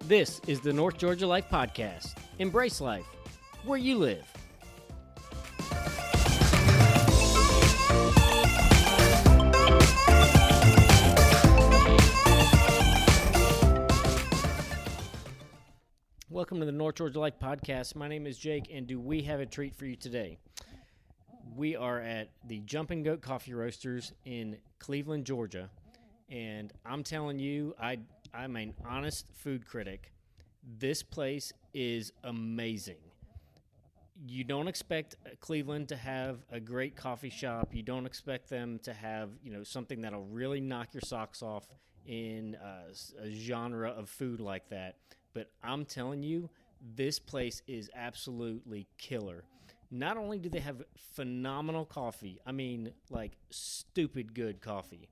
This is the North Georgia Life Podcast. Embrace life where you live. Welcome to the North Georgia Life Podcast. My name is Jake, and do we have a treat for you today? We are at the JumpinGoat Coffee Roasters in Cleveland, Georgia, and I'm telling you, I'm an honest food critic. This place is amazing. You don't expect Cleveland to have a great coffee shop. You don't expect them to have, something that'll really knock your socks off in a genre of food like that. But I'm telling you, this place is absolutely killer. Not only do they have phenomenal coffee, stupid good coffee.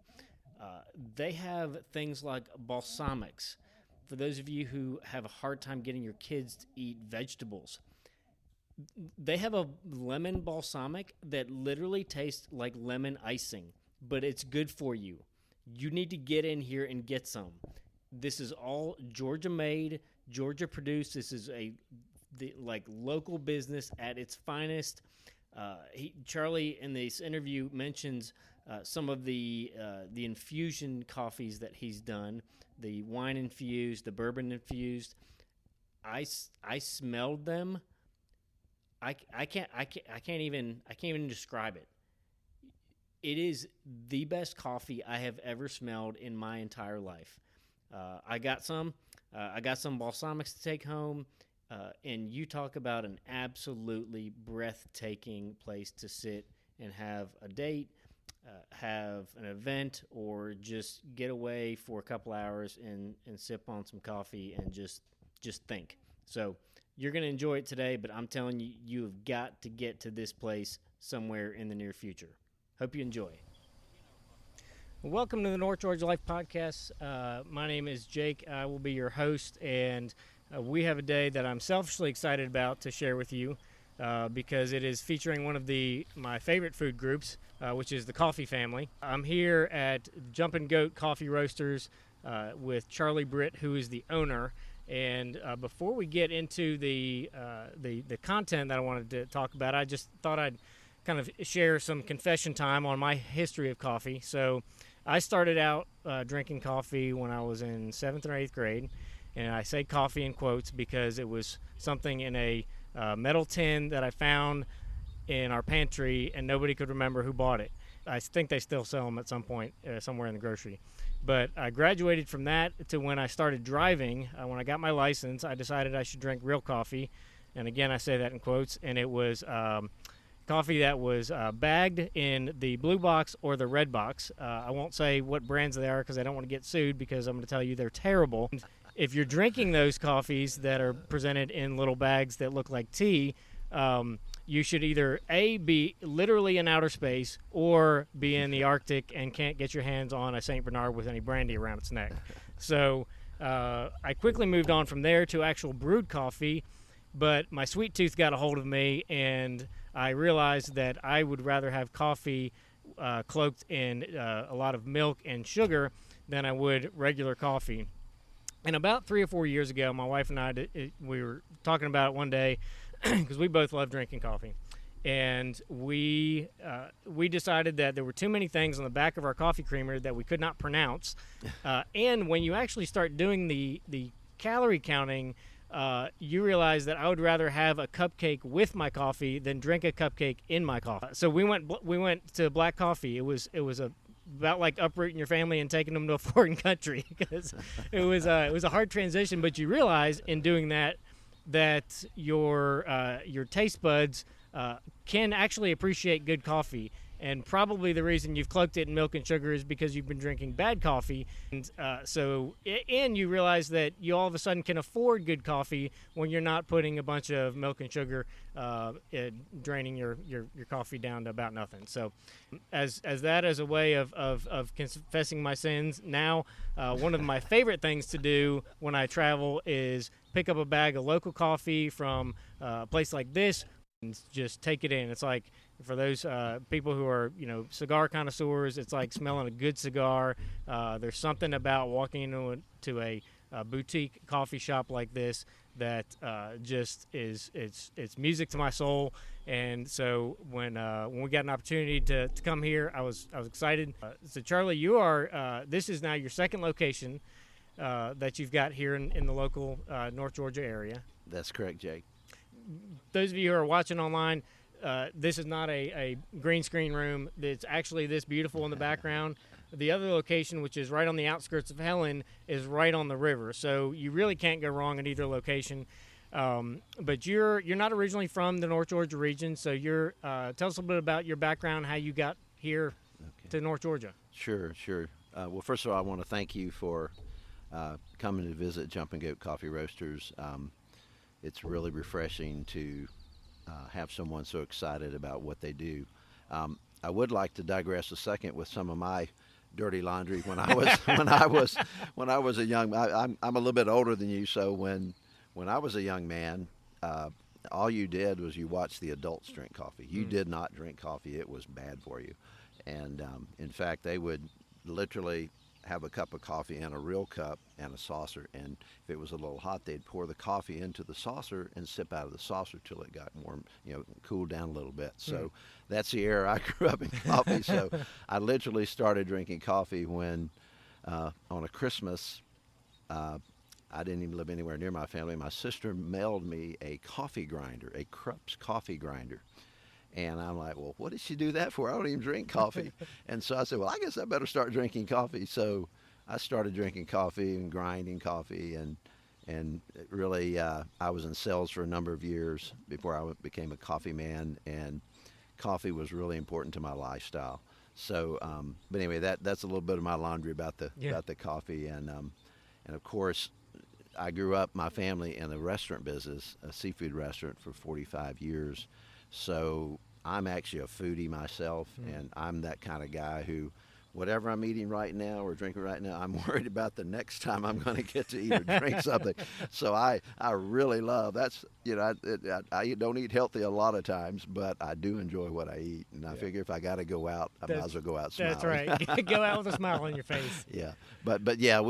They have things like balsamics. For those of you who have a hard time getting your kids to eat vegetables, they have a lemon balsamic that literally tastes like lemon icing, but it's good for you. You need to get in here and get some. This is all Georgia-made, Georgia-produced. This is local business at its finest. Charlie, in this interview, mentions some of the infusion coffees that he's done, the wine infused, the bourbon infused. I smelled them. I can't even describe it. It is the best coffee I have ever smelled in my entire life. I got some balsamics to take home. And you talk about an absolutely breathtaking place to sit and have a date, have an event, or just get away for a couple hours and sip on some coffee and just think. So you're going to enjoy it today, but I'm telling you, you have got to get to this place somewhere in the near future. Hope you enjoy. Welcome to the North Georgia Life Podcast. My name is Jake. I will be your host, and we have a day that I'm selfishly excited about to share with you because it is featuring one of my favorite food groups, which is the coffee family. I'm here at JumpinGoat Coffee Roasters with Charlie Britt, who is the owner. And before we get into the content that I wanted to talk about, I just thought I'd kind of share some confession time on my history of coffee. So I started out drinking coffee when I was in 7th or 8th grade. And I say coffee in quotes because it was something in a metal tin that I found in our pantry, and nobody could remember who bought it. I think they still sell them at some point somewhere in the grocery. But I graduated from that to when I started driving. When I got my license, I decided I should drink real coffee. And again, I say that in quotes. And it was coffee that was bagged in the blue box or the red box. I won't say what brands they are because I don't want to get sued, because I'm going to tell you they're terrible. If you're drinking those coffees that are presented in little bags that look like tea, you should either A, be literally in outer space, or be in the Arctic and can't get your hands on a St. Bernard with any brandy around its neck. So I quickly moved on from there to actual brewed coffee, but my sweet tooth got a hold of me, and I realized that I would rather have coffee cloaked in a lot of milk and sugar than I would regular coffee. And about 3 or 4 years ago, my wife and I, we were talking about it one day because we both love drinking coffee. And we decided that there were too many things on the back of our coffee creamer that we could not pronounce. And when you actually start doing the calorie counting, you realize that I would rather have a cupcake with my coffee than drink a cupcake in my coffee. So we went to black coffee. It was about like uprooting your family and taking them to a foreign country, because it was a hard transition. But you realize in doing that your taste buds can actually appreciate good coffee. And probably the reason you've cloaked it in milk and sugar is because you've been drinking bad coffee. And and you realize that you all of a sudden can afford good coffee when you're not putting a bunch of milk and sugar draining your coffee down to about nothing. So as a way of confessing my sins, now one of my favorite things to do when I travel is pick up a bag of local coffee from a place like this and just take it in. It's like, for those people who are, cigar connoisseurs, it's like smelling a good cigar. There's something about walking into a boutique coffee shop like this that just is it's music to my soul. And so when we got an opportunity to come here, I was excited. So Charlie, you are this is now your second location that you've got here in the local North Georgia area. That's correct, Jake. Those of you who are watching online, this is not a green screen room. It's actually this beautiful in the background. The other location, which is right on the outskirts of Helen, is right on the river. So you really can't go wrong at either location. But you're not originally from the North Georgia region, so tell us a little bit about your background, how you got here to North Georgia. Sure. Well, first of all, I want to thank you for coming to visit JumpinGoat Coffee Roasters. It's really refreshing to have someone so excited about what they do. I would like to digress a second with some of my dirty laundry. When I was a young, I'm a little bit older than you, so when I was a young man, all you did was you watched the adults drink coffee. You did not drink coffee; it was bad for you. And in fact, they would literally have a cup of coffee in a real cup and a saucer, and if it was a little hot, they'd pour the coffee into the saucer and sip out of the saucer till it got warm, cooled down a little bit. So that's the era I grew up in coffee. So I literally started drinking coffee when on a Christmas, I didn't even live anywhere near my family. My sister mailed me a coffee grinder, a Krups coffee grinder. And I'm like, well, what did she do that for? I don't even drink coffee. And so I said, well, I guess I better start drinking coffee. So I started drinking coffee and grinding coffee. And really, I was in sales for a number of years before I became a coffee man. And coffee was really important to my lifestyle. So, but anyway, that's a little bit of my laundry about the coffee. And of course, I grew up, my family, in the restaurant business, a seafood restaurant for 45 years. So I'm actually a foodie myself, and I'm that kind of guy who, whatever I'm eating right now or drinking right now, I'm worried about the next time I'm going to get to eat or drink something. So I really love, that's, I don't eat healthy a lot of times, but I do enjoy what I eat. And I figure if I got to go out, I might as well go out smiling. That's right. Go out with a smile on your face. Yeah. But yeah,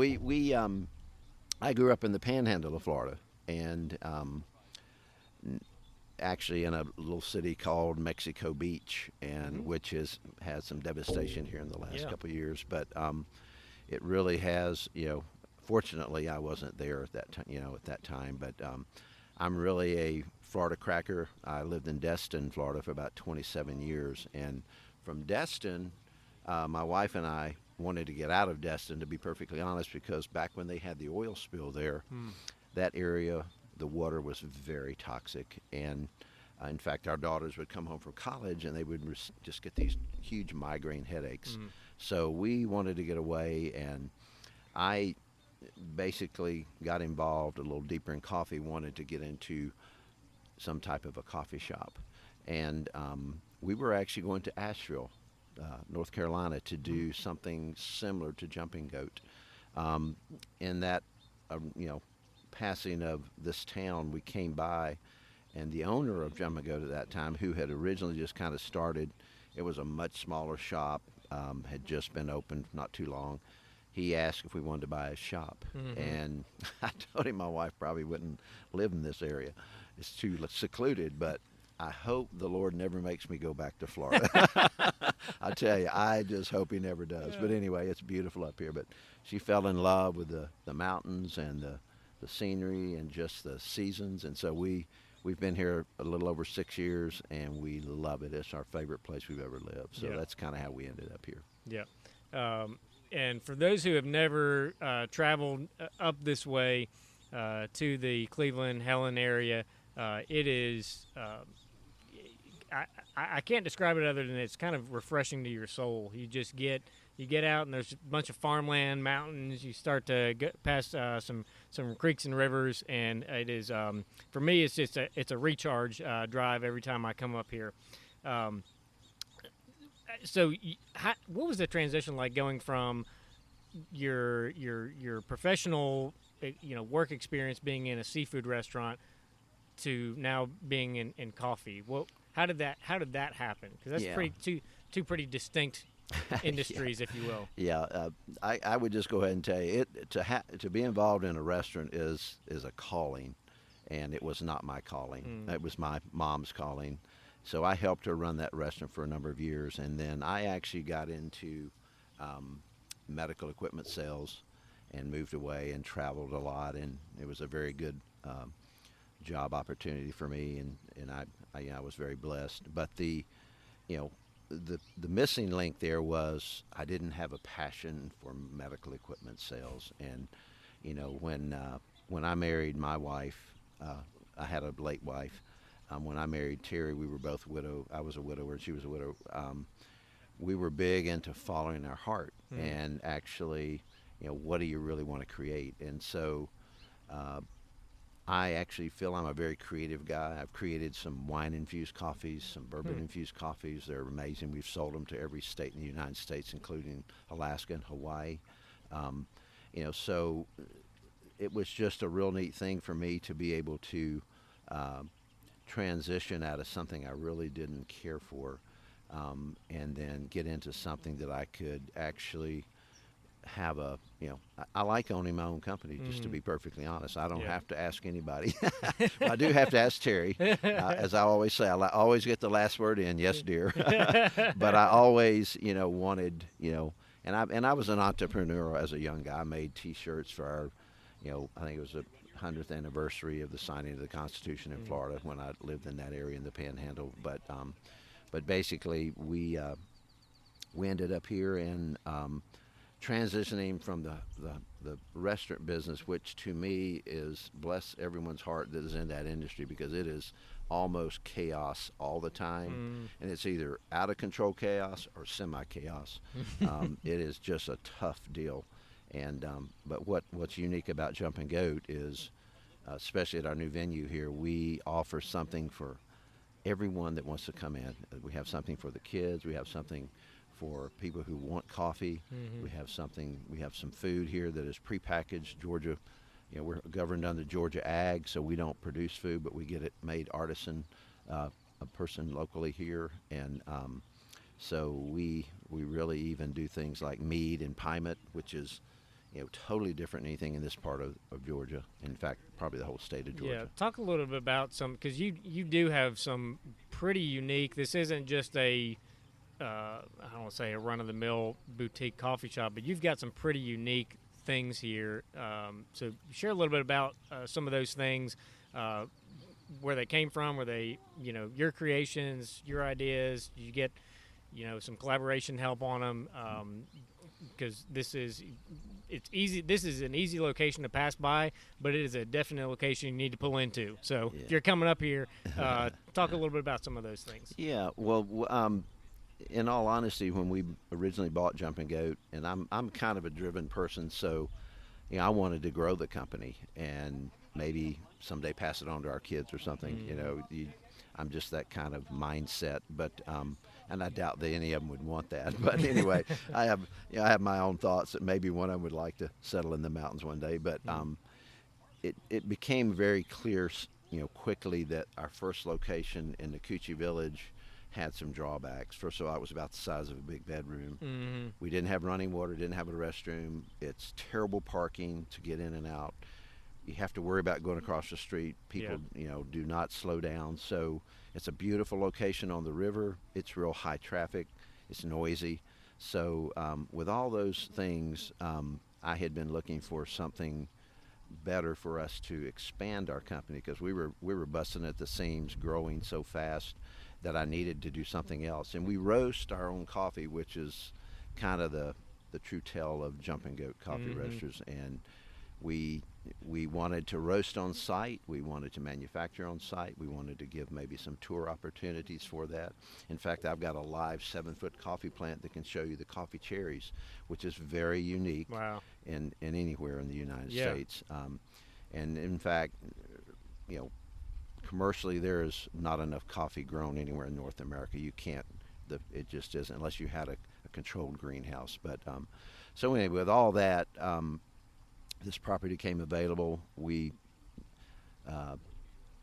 I grew up in the panhandle of Florida, and actually in a little city called Mexico Beach, and which has had some devastation here in the last couple of years. But it really has, fortunately I wasn't there at that time, but I'm really a Florida cracker. I lived in Destin, Florida for about 27 years, and from Destin, my wife and I wanted to get out of Destin, to be perfectly honest, because back when they had the oil spill there, that area, the water was very toxic. And in fact, our daughters would come home from college and they would just get these huge migraine headaches. So we wanted to get away, and I basically got involved a little deeper in coffee, wanted to get into some type of a coffee shop. And we were actually going to Asheville, North Carolina, to do something similar to JumpinGoat. In that, passing of this town, we came by, and the owner of JumpinGoat at that time, who had originally just kind of started, it was a much smaller shop, had just been opened not too long. He asked if we wanted to buy a shop, and I told him my wife probably wouldn't live in this area. It's too secluded, but I hope the Lord never makes me go back to Florida. I tell you, I just hope he never does. But anyway, it's beautiful up here. But she fell in love with the mountains and the scenery and just the seasons. And so we've been here a little over 6 years, and we love it. It's our favorite place we've ever lived. So that's kind of how we ended up here. Yeah. And for those who have never traveled up this way to the Cleveland, Helen area, it is... I can't describe it other than it's kind of refreshing to your soul. You get out, and there's a bunch of farmland, mountains. You start to get past some creeks and rivers, and it is for me it's a recharge drive every time I come up here. So what was the transition like going from your professional work experience being in a seafood restaurant to now being in coffee? How did that happen? Because that's two pretty distinct industries, if you will. Yeah, I would just go ahead and tell you to be involved in a restaurant is a calling, and it was not my calling. It was my mom's calling. So I helped her run that restaurant for a number of years, and then I actually got into medical equipment sales and moved away and traveled a lot, and it was a very good job opportunity for me, and I was very blessed. But you know the missing link there was I didn't have a passion for medical equipment sales. And when I married my wife, I had a late wife. When I married Terry, we were both widow. I was a widower and she was a widow. We were big into following our heart and actually, what do you really want to create? And so I actually feel I'm a very creative guy. I've created some wine-infused coffees, some bourbon-infused coffees. They're amazing. We've sold them to every state in the United States, including Alaska and Hawaii. So it was just a real neat thing for me to be able to transition out of something I really didn't care for, and then get into something that I could actually have I like owning my own company, just to be perfectly honest. I don't have to ask anybody. I do have to ask Terry. As I always say, I always get the last word in, yes, dear. But I always, wanted, and I was an entrepreneur as a young guy. I made T-shirts for our, I think it was the 100th anniversary of the signing of the Constitution in Florida when I lived in that area in the Panhandle. But basically, we ended up here and transitioning from the restaurant business, which to me is, bless everyone's heart that is in that industry, because it is almost chaos all the time, and it's either out of control chaos or semi-chaos. It is just a tough deal. And but what's unique about Jumpin' Goat is, especially at our new venue here, we offer something for everyone that wants to come in. We have something for the kids. We have something for people who want coffee. We have some food here that is prepackaged. Georgia, we're governed under Georgia Ag, so we don't produce food, but we get it made artisan, a person locally here. And so we really even do things like mead and piment, which is totally different than anything in this part of Georgia. In fact, probably the whole state of Georgia. Yeah, talk a little bit about some, because you do have some pretty unique. This isn't just a I don't want to say a run-of-the-mill boutique coffee shop, but you've got some pretty unique things here. So share a little bit about some of those things, where they came from, where they, your creations, your ideas. You get, some collaboration help on them, because it's easy. This is an easy location to pass by, but it is a definite location you need to pull into. So if you're coming up here, talk a little bit about some of those things. Yeah, well, in all honesty, when we originally bought Jumpin' Goat, and I'm kind of a driven person, so I wanted to grow the company and maybe someday pass it on to our kids or something. I'm just that kind of mindset, but and I doubt that any of them would want that. But anyway, I have my own thoughts that maybe one of them would like to settle in the mountains one day. But it became very clear, quickly, that our first location in the Coochie Village had some drawbacks. First of all, it was about the size of a big bedroom. We didn't have running water, didn't have a restroom. It's terrible parking to get in and out. You have to worry about going across the street. People, do not slow down. So it's a beautiful location on the river. It's real high traffic. It's noisy. So with all those things, I had been looking for something better for us to expand our company, because we were busting at the seams, growing so fast that I needed to do something else. And we roast our own coffee, which is kind of the true tale of Jumpin' Goat Coffee Roasters. And we wanted to roast on site. We wanted to manufacture on site. We wanted to give maybe some tour opportunities for that. In fact, I've got a live 7-foot coffee plant that can show you the coffee cherries, which is very unique in anywhere in the United States. And in fact, commercially, there is not enough coffee grown anywhere in North America. You can't, it just isn't, unless you had a controlled greenhouse. But so anyway, with all that, this property came available. We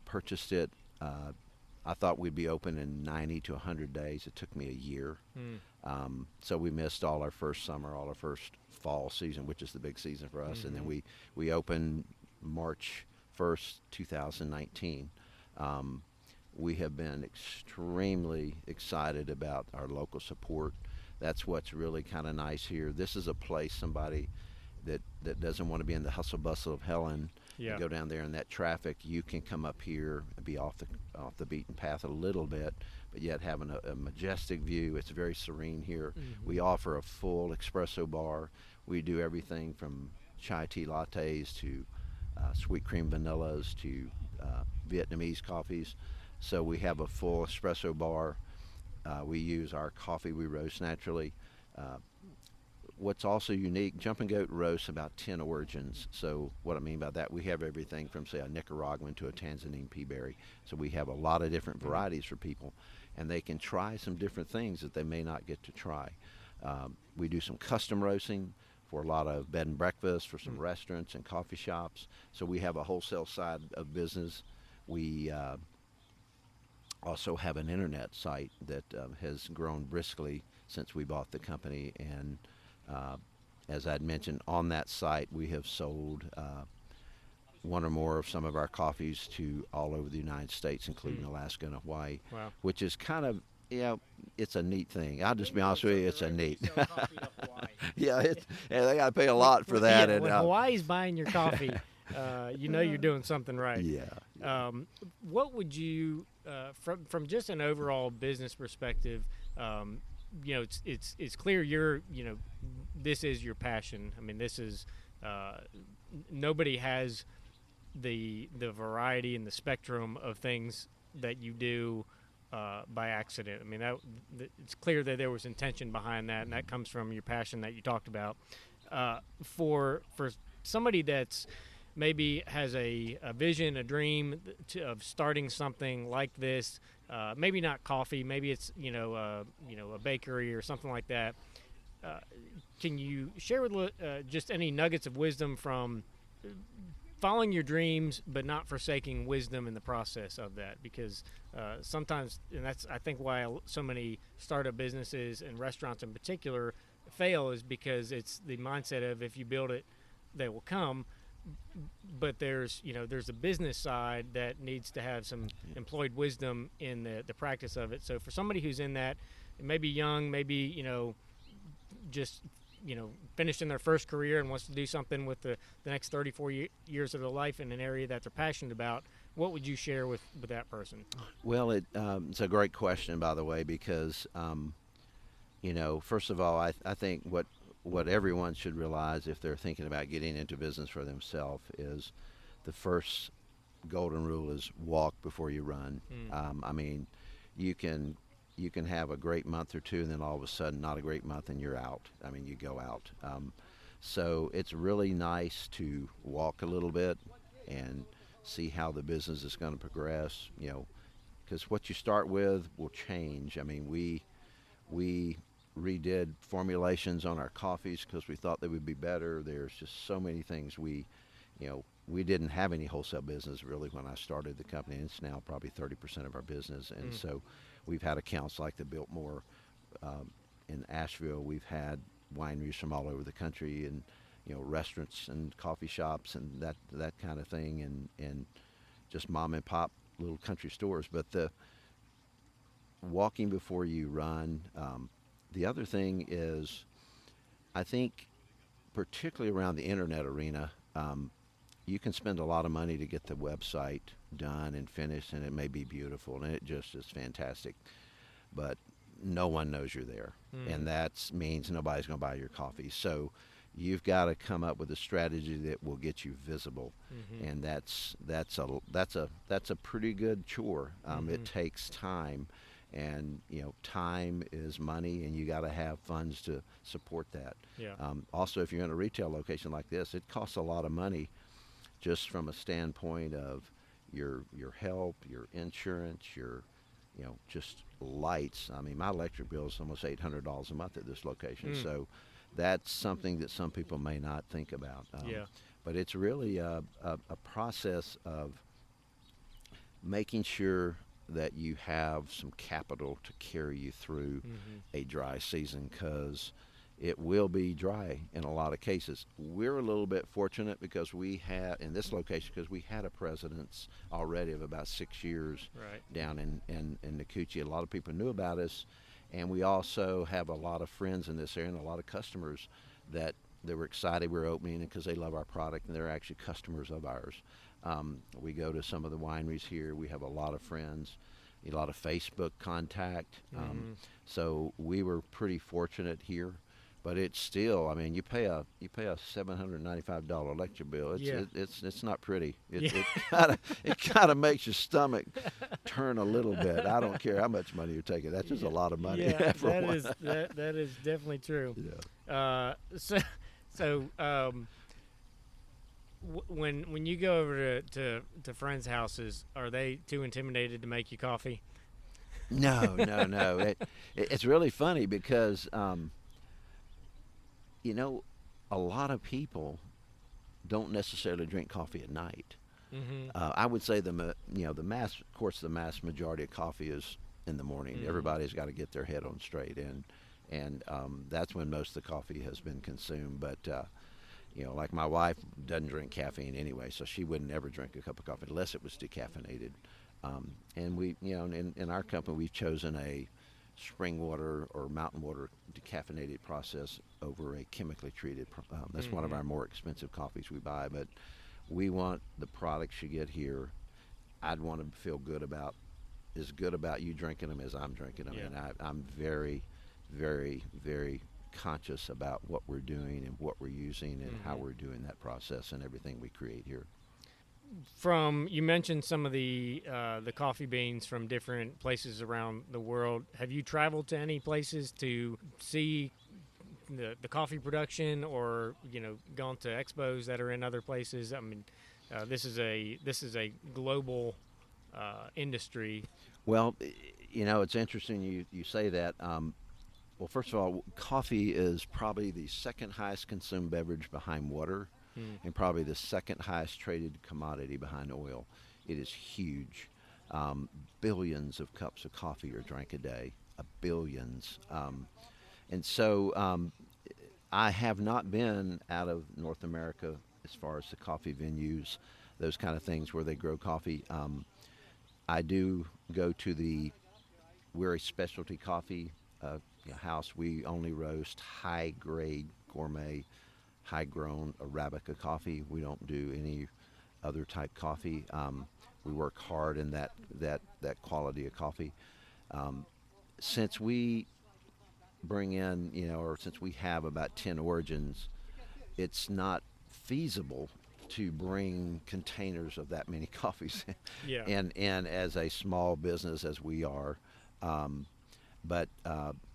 purchased it. I thought we'd be open in 90 to 100 days. It took me a year. So we missed all our first summer, all our first fall season, which is the big season for us. And then we opened March 1st, 2019. We have been extremely excited about our local support. That's what's really kind of nice here. This is a place somebody that doesn't want to be in the hustle bustle of Helen and go down there in that traffic. You can come up here and be off the beaten path a little bit, but yet having a majestic view. It's very serene here. We offer a full espresso bar. We do everything from chai tea lattes to sweet cream vanillas to Vietnamese coffees. So we have a full espresso bar. We use our coffee we roast naturally. What's also unique, Jumpin' Goat roasts about 10 origins. So what I mean by that, we have everything from, say, a Nicaraguan to a Tanzanian peaberry. So we have a lot of different varieties for people, and they can try some different things that they may not get to try. We do some custom roasting for a lot of bed and breakfast, for some restaurants and coffee shops. So we have a wholesale side of business. We also have an internet site that has grown briskly since we bought the company, and as I'd mentioned, on that site we have sold one or more of some of our coffees to all over the United States, including Alaska and Hawaii. Wow. Which is kind of, it's a neat thing. I'll just be honest with you, it's a neat. Yeah, they got to pay a lot for that. When Hawaii's buying your coffee, you're doing something right. Yeah. What would you, from just an overall business perspective, it's clear this is your passion. I mean, this is nobody has the variety and the spectrum of things that you do by accident. I mean, it's clear that there was intention behind that, and that comes from your passion that you talked about. For somebody that's maybe has a vision, a dream of starting something like this, maybe not coffee, maybe it's a bakery or something like that. Can you share with just any nuggets of wisdom from following your dreams, but not forsaking wisdom in the process of that? Because sometimes, and that's I think why so many startup businesses and restaurants in particular fail, is because it's the mindset of if you build it, they will come. But there's a business side that needs to have some employed wisdom in the practice of it. So for somebody who's in that, maybe young, maybe just finished in their first career and wants to do something with the next 34 years of their life in an area that they're passionate about, what would you share with that person? Well, it's a great question, by the way, because first of all, I think what everyone should realize if they're thinking about getting into business for themselves is the first golden rule is walk before you run. I mean, you can have a great month or two, and then all of a sudden not a great month and you're out. I mean, you go out. So it's really nice to walk a little bit and see how the business is going to progress, because what you start with will change. I mean, we redid formulations on our coffees because we thought they would be better. There's just so many things we didn't have any wholesale business really when I started the company, and it's now probably 30% of our business. And so we've had accounts like the Biltmore in Asheville. We've had wineries from all over the country, and restaurants and coffee shops and that kind of thing, and just mom and pop little country stores. But the walking before you run. The other thing is, I think, particularly around the internet arena, you can spend a lot of money to get the website done and finished, and it may be beautiful, and it just is fantastic. But no one knows you're there, and that means nobody's going to buy your coffee. So you've got to come up with a strategy that will get you visible, and that's a pretty good chore. It takes time. And time is money, and you got to have funds to support that. Also, if you're in a retail location like this, it costs a lot of money, just from a standpoint of your help, your insurance, your just lights. I mean, my electric bill is almost $800 a month at this location. So that's something that some people may not think about. But it's really a process of making sure that you have some capital to carry you through a dry season, because it will be dry in a lot of cases. We're a little bit fortunate because we had, in this location, because we had a presence already of about 6 years Right. down in Nokuchi. A lot of people knew about us, and we also have a lot of friends in this area and a lot of customers that they were excited we were opening because they love our product and they're actually customers of ours. We go to some of the wineries here. We have a lot of friends, a lot of Facebook contact. So we were pretty fortunate here. But it's still, I mean, you pay a $795 electric bill. It's not pretty. It kind of makes your stomach turn a little bit. I don't care how much money you're taking. That's just a lot of money. Yeah, that is definitely true. Yeah. When you go over to friends' houses, are they too intimidated to make you coffee? No. It's really funny because a lot of people don't necessarily drink coffee at night. I would say the mass majority of coffee is in the morning. Everybody's got to get their head on straight, and that's when most of the coffee has been consumed. But like my wife doesn't drink caffeine anyway, so she wouldn't ever drink a cup of coffee unless it was decaffeinated. And we, in our company, we've chosen a spring water or mountain water decaffeinated process over a chemically treated. That's one of our more expensive coffees we buy, but we want the products you get here. I'd want to feel good about you drinking them as I'm drinking them, and I'm very, very, very conscious about what we're doing and what we're using and how we're doing that process and everything we create here. You mentioned some of the coffee beans from different places around the world. Have you traveled to any places to see the coffee production, or gone to expos that are in other places? I mean, this is a global industry. Well, it's interesting you say that. Well, first of all, coffee is probably the second highest consumed beverage behind water, and probably the second highest traded commodity behind oil. It is huge. Billions of cups of coffee are drank a day, billions. And so I have not been out of North America as far as the coffee venues, those kind of things where they grow coffee. I do go to we're a specialty coffee house. We only roast high-grade gourmet, high-grown Arabica coffee. We don't do any other type coffee. We work hard in that quality of coffee. Since we bring in, or since we have about 10 origins, it's not feasible to bring containers of that many coffees in. And as a small business as we are, but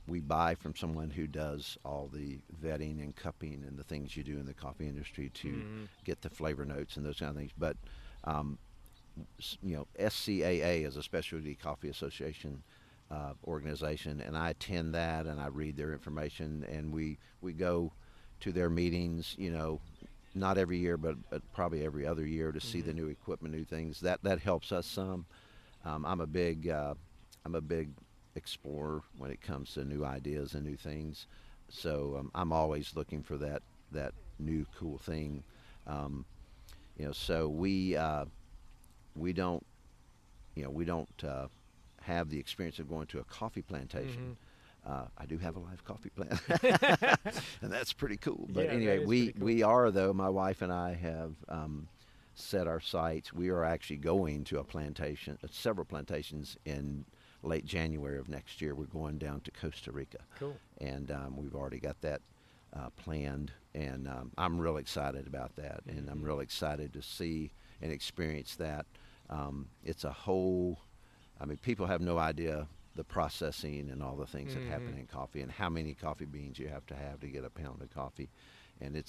we buy from someone who does all the vetting and cupping and the things you do in the coffee industry to get the flavor notes and those kind of things. But SCAA is a Specialty Coffee Association organization, and I attend that and I read their information, and we go to their meetings, not every year, but probably every other year to see the new equipment, new things. That helps us some. I'm a big explorer when it comes to new ideas and new things, so I'm always looking for that new cool thing. So we don't have the experience of going to a coffee plantation. I do have a live coffee plant, and that's pretty cool. But anyway, we are, though, my wife and I have set our sights. We are actually going to several plantations in late January of next year. We're going down to Costa Rica. Cool. And we've already got that planned, and I'm really excited about that, and I'm really excited to see and experience that. It's a whole, people have no idea the processing and all the things that happen in coffee and how many coffee beans you have to get a pound of coffee. And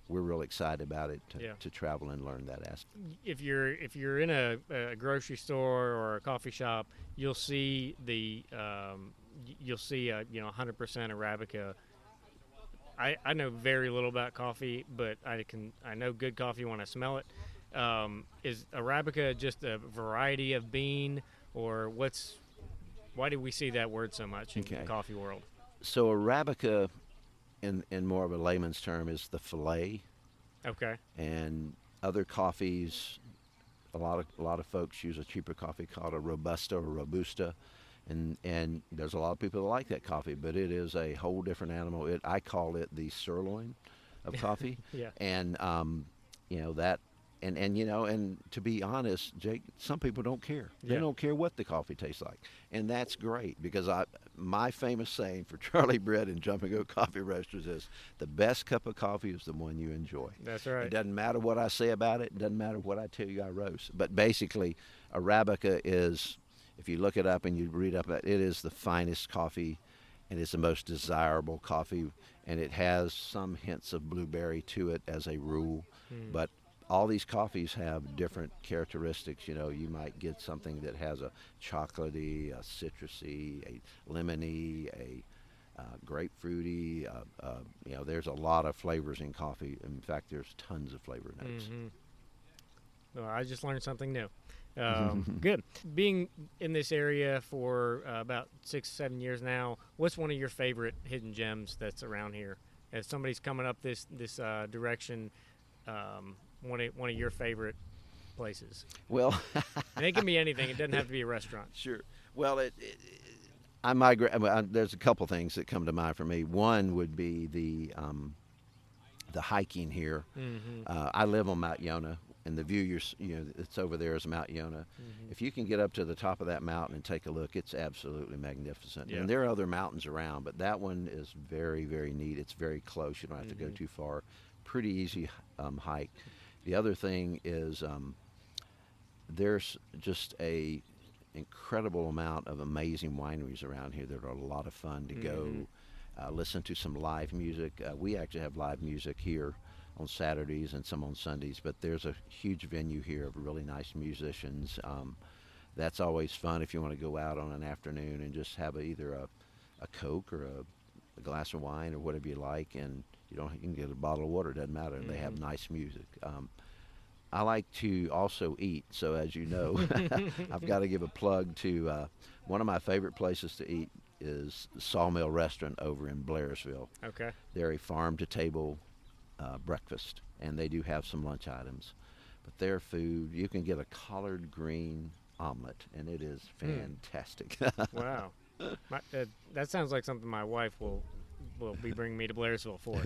we're really excited about it to travel and learn that aspect. If you're in a grocery store or a coffee shop, you'll see 100% Arabica. I know very little about coffee, but I know good coffee when I smell it. Is Arabica just a variety of bean, or why do we see that word so much in the coffee world? So Arabica, in more of a layman's term, is the fillet. Okay. And other coffees, a lot of folks use a cheaper coffee called a Robusta or Robusta, and there's a lot of people that like that coffee, but it is a whole different animal. I call it the sirloin of coffee. Yeah. And that. And to be honest, Jake, some people don't care. They don't care what the coffee tastes like, and that's great because my famous saying for Charlie Bread and Jumping Goat Coffee Roasters is the best cup of coffee is the one you enjoy. That's right. It doesn't matter what I say about it. It doesn't matter what I tell you I roast. But basically, Arabica is, if you look it up and you read up, it is the finest coffee, and it's the most desirable coffee, and it has some hints of blueberry to it as a rule, but all these coffees have different characteristics. You might get something that has a chocolatey, a citrusy, a lemony, a grapefruity. There's a lot of flavors in coffee. In fact, there's tons of flavor notes. Well, I just learned something new. Good. Being in this area for about 6-7 years now, what's one of your favorite hidden gems that's around here? If somebody's coming up this direction, one of your favorite places? Well, and it can be anything. It doesn't have to be a restaurant. Sure. Well, I migrate. There's a couple things that come to mind for me. One would be the hiking here. I live on Mount Yonah, and the view it's over there is Mount Yonah. If you can get up to the top of that mountain and take a look, it's absolutely magnificent. And there are other mountains around, but that one is very, very neat. It's very close. You don't have to go too far. Pretty easy hike. The other thing is there's just a incredible amount of amazing wineries around here that are a lot of fun to go listen to some live music. We actually have live music here on Saturdays and some on Sundays, but there's a huge venue here of really nice musicians. That's always fun if you want to go out on an afternoon and just have either a Coke or a glass of wine or whatever you like, and you can get a bottle of water, doesn't matter. They have nice music. I like to also eat, so as you know, I've got to give a plug to one of my favorite places to eat is the Sawmill Restaurant over in Blairsville. Okay. They're a farm-to-table breakfast, and they do have some lunch items. But their food, you can get a collard green omelet, and it is fantastic. Wow. That sounds like something my wife will be bringing me to Blairsville for.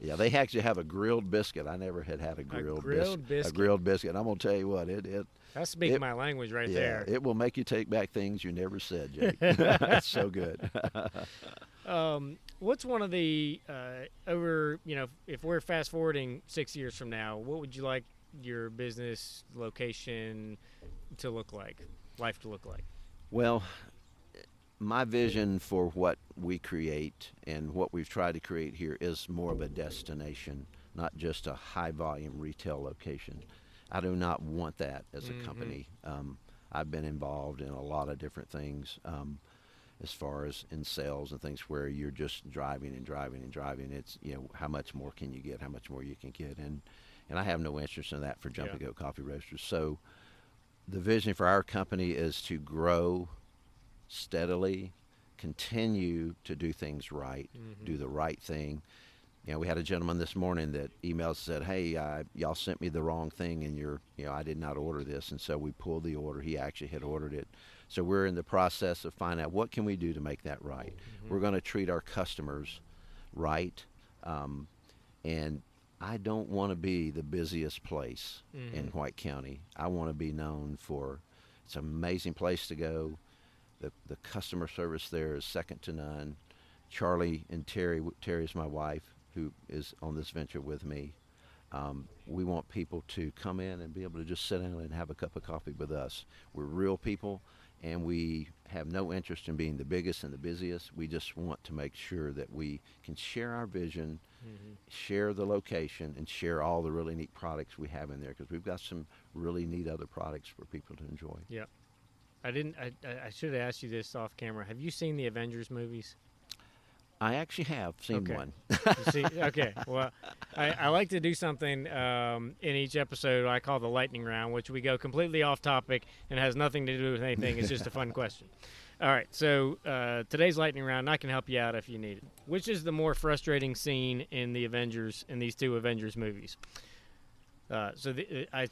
Yeah, they actually have a grilled biscuit. I never had a grilled biscuit. A grilled biscuit. I'm going to tell you what, that's speaking my language right there. It will make you take back things you never said, Jake. It's so good. What's one of the if we're fast forwarding 6 years from now, what would you like your business location to look like, life to look like? Well, my vision for what we create and what we've tried to create here is more of a destination, not just a high volume retail location. I do not want that as a company. I've been involved in a lot of different things as far as in sales and things where you're just driving and driving and driving. It's, how much more can you get, how much more you can get. And I have no interest in that for Jumping Goat Coffee Roasters. So the vision for our company is to grow steadily, continue to do things right, do the right thing. We had a gentleman this morning that emailed and said, "Hey, y'all sent me the wrong thing, and I did not order this." And so we pulled the order. He actually had ordered it. So we're in the process of finding out what can we do to make that right. We're going to treat our customers right, and I don't want to be the busiest place in White County. I want to be known for it's an amazing place to go. The customer service there is second to none. Charlie and Terry's my wife, who is on this venture with me. We want people to come in and be able to just sit down and have a cup of coffee with us. We're real people, and we have no interest in being the biggest and the busiest. We just want to make sure that we can share our vision, share the location, and share all the really neat products we have in there, because we've got some really neat other products for people to enjoy. Yep. I should have asked you this off camera. Have you seen the Avengers movies? I actually have seen Okay. one. You see, okay. Well, I like to do something in each episode I call the lightning round, which we go completely off topic and has nothing to do with anything. It's just a fun question. All right. So today's lightning round, I can help you out if you need it. Which is the more frustrating scene in the Avengers, in these two Avengers movies? I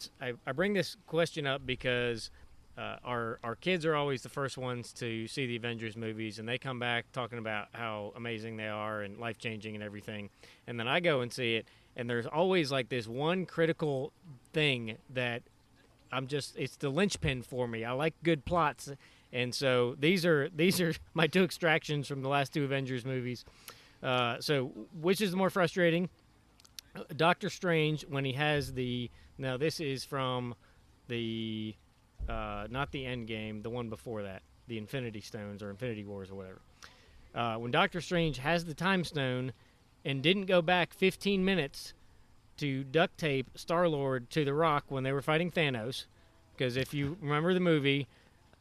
bring this question up because our kids are always the first ones to see the Avengers movies, and they come back talking about how amazing they are and life changing and everything. And then I go and see it, and there's always like this one critical thing that it's the linchpin for me. I like good plots, and so these are my two extractions from the last two Avengers movies. So which is the more frustrating? Doctor Strange, when he has now this is from the not the End Game, the one before that, the Infinity Stones or Infinity Wars or whatever. When Doctor Strange has the Time Stone and didn't go back 15 minutes to duct tape Star-Lord to the rock when they were fighting Thanos, because if you remember the movie,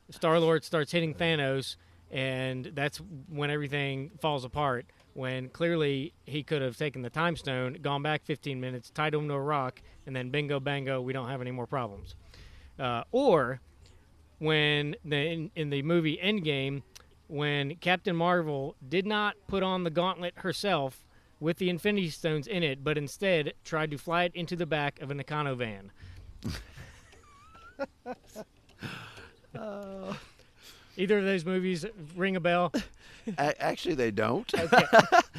Star-Lord starts hitting Thanos, and that's when everything falls apart, when clearly he could have taken the Time Stone, gone back 15 minutes, tied him to a rock, and then bingo, bango, we don't have any more problems. Or when in the movie Endgame, when Captain Marvel did not put on the gauntlet herself with the Infinity Stones in it, but instead tried to fly it into the back of a Nakano van. Either of those movies ring a bell? Actually, they don't. Okay.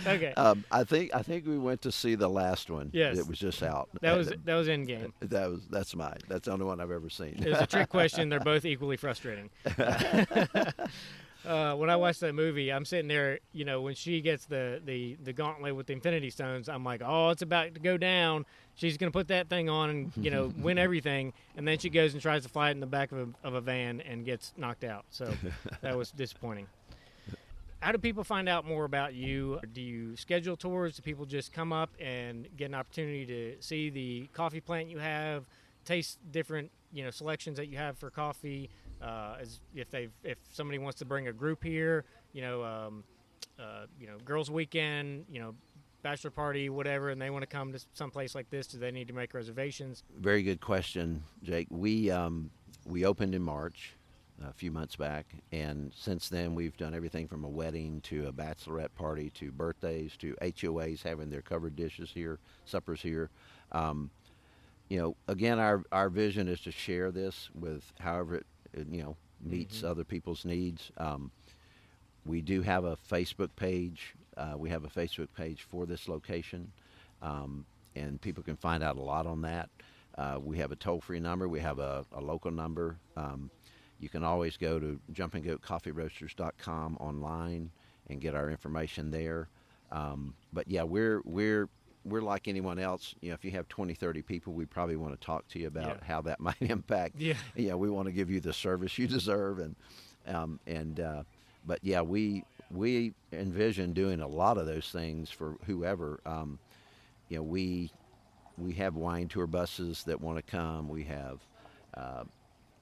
Okay. I think we went to see the last one. Yes. It was just out. That was Endgame. That's mine. That's the only one I've ever seen. It was a trick question. They're both equally frustrating. When I watched that movie, I'm sitting there, when she gets the gauntlet with the Infinity Stones, I'm like, oh, it's about to go down. She's going to put that thing on and, win everything. And then she goes and tries to fly it in the back of a van and gets knocked out. So that was disappointing. How do people find out more about you? Do you schedule tours? Do people just come up and get an opportunity to see the coffee plant you have, taste different, selections that you have for coffee? As if somebody wants to bring a group here, girls' weekend, bachelor party, whatever, and they want to come to some place like this, do they need to make reservations? Very good question, Jake. We opened in March, a few months back, and since then we've done everything from a wedding to a bachelorette party to birthdays to HOAs having their covered dishes here, suppers here. Again, our vision is to share this with however it meets other people's needs. We do have a Facebook page. We have a Facebook page for this location, and people can find out a lot on that. We have a toll-free number. We have a local number. You can always go to JumpinGoatCoffeeRoasters.com online and get our information there. But yeah, we're like anyone else. If you have 20, 30 people, we probably want to talk to you about how that might impact. Yeah. We want to give you the service you deserve, but yeah, we envision doing a lot of those things for whoever. We have wine tour buses that want to come. We have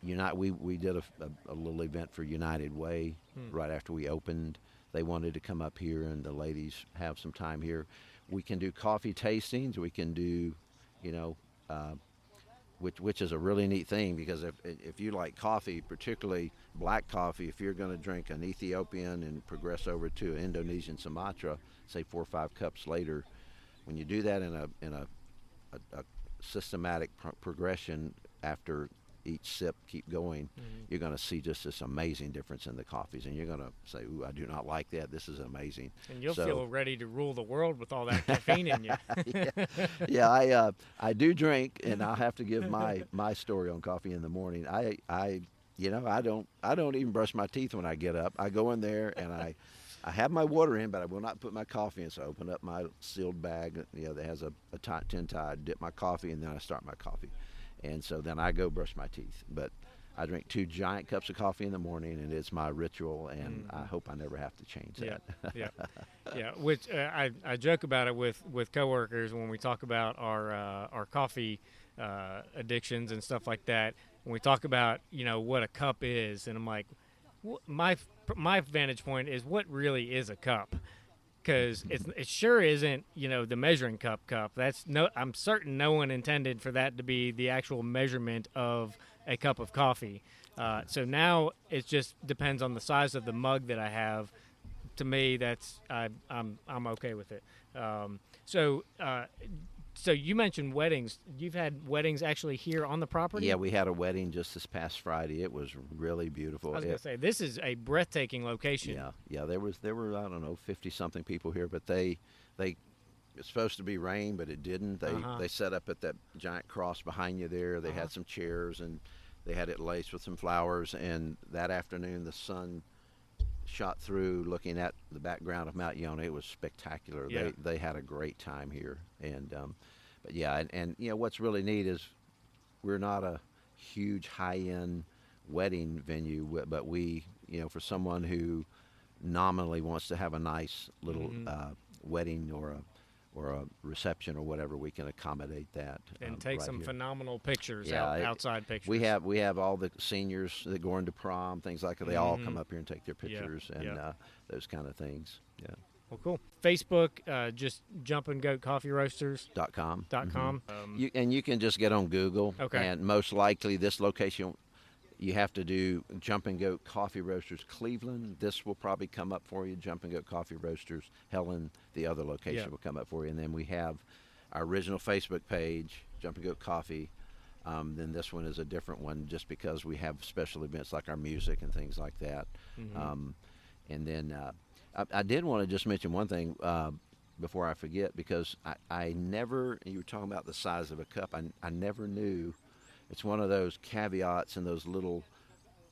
we did a little event for United Way right after we opened. They wanted to come up here, and the ladies have some time here. We can do coffee tastings. We can do, which is a really neat thing, because if you like coffee, particularly black coffee, if you're going to drink an Ethiopian and progress over to an Indonesian Sumatra, say 4 or 5 cups later, when you do that in a systematic progression after each sip, keep going, you're going to see just this amazing difference in the coffees, and you're going to say, ooh, I do not like that. This is amazing. And you'll feel ready to rule the world with all that caffeine in you. I do drink, and I'll have to give my story on coffee in the morning. I don't even brush my teeth when I get up. I go in there and I have my water in, but I will not put my coffee in. So I open up my sealed bag, that has a tin tie, dip my coffee, and then I start my coffee. And so then I go brush my teeth. But I drink 2 giant cups of coffee in the morning, and it's my ritual, and I hope I never have to change that. Yeah. Which I joke about it with coworkers when we talk about our coffee addictions and stuff like that. When we talk about what a cup is, and I'm like, my vantage point is, what really is a cup? because it sure isn't, the measuring cup. I'm certain no one intended for that to be the actual measurement of a cup of coffee. So now it just depends on the size of the mug that I have. To me, I'm okay with it. So you mentioned weddings. You've had weddings actually here on the property? Yeah, we had a wedding just this past Friday. It was really beautiful. I was going to say, this is a breathtaking location. Yeah. There were I don't know 50-something people here, but they it's supposed to be rain, but it didn't. They set up at that giant cross behind you there. They had some chairs and they had it laced with some flowers. And that afternoon, the sun shot through, looking at the background of Mount Yonah. It was spectacular. Yeah. They had a great time here, and but yeah, and what's really neat is we're not a huge high-end wedding venue, but we, for someone who nominally wants to have a nice little wedding or a reception or whatever, we can accommodate that. And take right some here. phenomenal pictures, outside pictures. We have all the seniors that go into prom, things like that. They all come up here and take their pictures and those kind of things. Yeah. Well, cool. Facebook, just JumpinGoat Coffee Roasters. .com. You can just get on Google. Okay. And most likely this location, you have to do Jumping Goat Coffee Roasters Cleveland. This will probably come up for you. Jumping Goat Coffee Roasters Helen, the other location will come up for you. And then we have our original Facebook page, Jumping Goat Coffee. Then this one is a different one just because we have special events like our music and things like that. And then I did want to just mention one thing before I forget, because I never, you were talking about the size of a cup, I never knew. It's one of those caveats and those little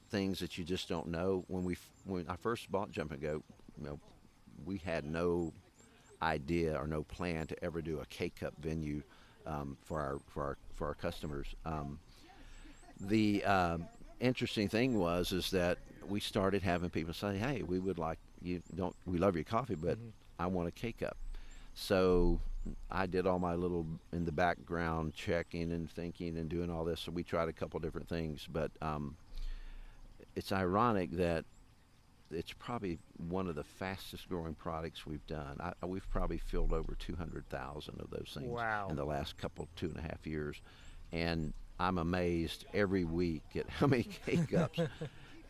things that you just don't know. When I first bought Jumping Goat, we had no idea or no plan to ever do a K-Cup venue for our customers. The interesting thing is that we started having people say, "Hey, we would like we love your coffee, but I want a K-Cup." So I did all my little in the background checking and thinking and doing all this. So we tried a couple different things, but it's ironic that it's probably one of the fastest growing products we've done. We've probably filled over 200,000 of those things in the last 2.5 years. And I'm amazed every week at how many K-Cups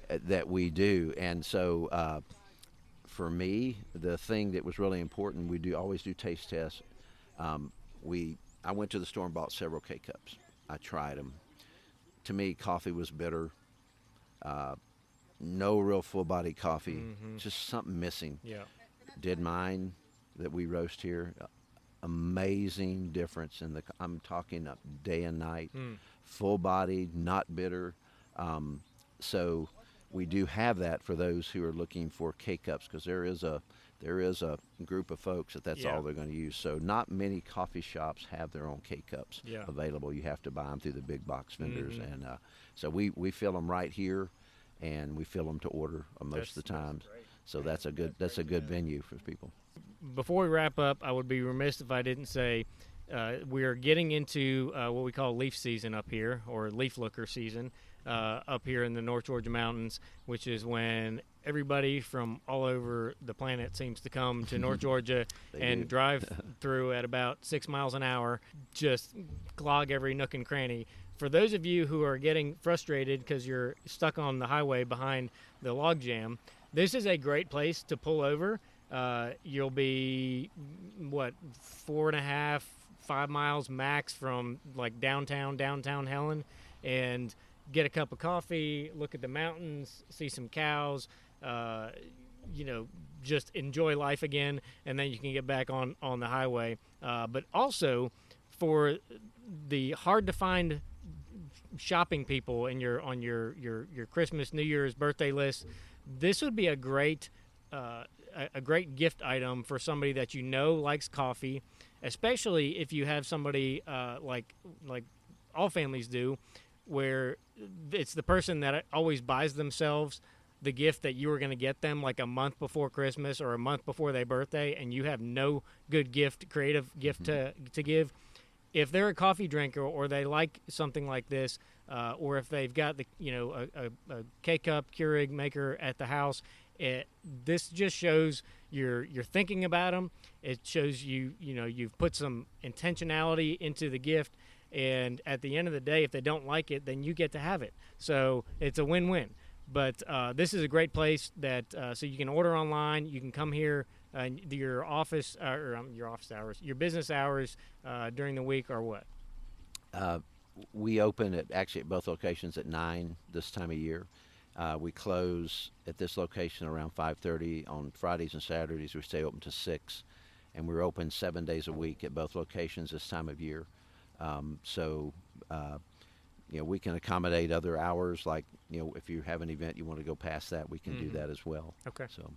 that we do. And so for me, the thing that was really important, we always do taste tests. I went to the store and bought several K-Cups. I tried them. To me, coffee was bitter. No real full-body coffee. Just something missing. Yeah. Did mine that we roast here. Amazing difference I'm talking up day and night. Full-bodied, not bitter. So we do have that for those who are looking for K-Cups, because there is a group of folks that's all they're going to use. So not many coffee shops have their own K-Cups available. You have to buy them through the big box vendors. And so we fill them right here, and we fill them to order most of the times. So that's a good venue for people. Before we wrap up, I would be remiss if I didn't say we are getting into what we call leaf season up here, or leaf looker season up here in the North Georgia mountains, which is when everybody from all over the planet seems to come to North Georgia and drive through at about 6 miles an hour, just clog every nook and cranny. For those of you who are getting frustrated because you're stuck on the highway behind the log jam, this is a great place to pull over. You'll be, 4.5, 5 miles max from like downtown Helen, and get a cup of coffee, look at the mountains, see some cows, just enjoy life again, and then you can get back on the highway. But also for the hard to find shopping people on your Christmas, New Year's, birthday list, this would be a great gift item for somebody that likes coffee, especially if you have somebody like all families do, where it's the person that always buys themselves the gift that you were going to get them like a month before Christmas or a month before their birthday, and you have no good creative gift to give. If they're a coffee drinker, or they like something like this, or if they've got a K-Cup Keurig maker at the house, This just shows you're thinking about them. It shows you've put some intentionality into the gift, and at the end of the day, if they don't like it, then you get to have it. So it's a win-win. But this is a great place that so you can order online. You can come here. Your office hours, your business hours during the week are what? We open at both locations at 9 this time of year. We close at this location around 5:30 on Fridays and Saturdays. We stay open to 6, and we're open 7 days a week at both locations this time of year. We can accommodate other hours, like if you have an event you want to go past that, we can do that as well. Okay. So.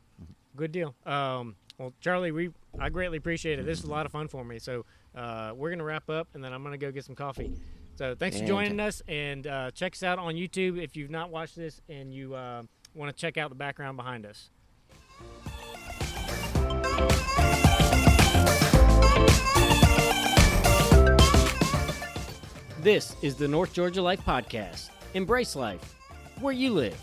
Good deal. Well, Charlie, I greatly appreciate it. This is a lot of fun for me. So we're going to wrap up, and then I'm going to go get some coffee. So thanks for joining us, and check us out on YouTube if you've not watched this and you want to check out the background behind us. This is the North Georgia Life Podcast. Embrace life where you live.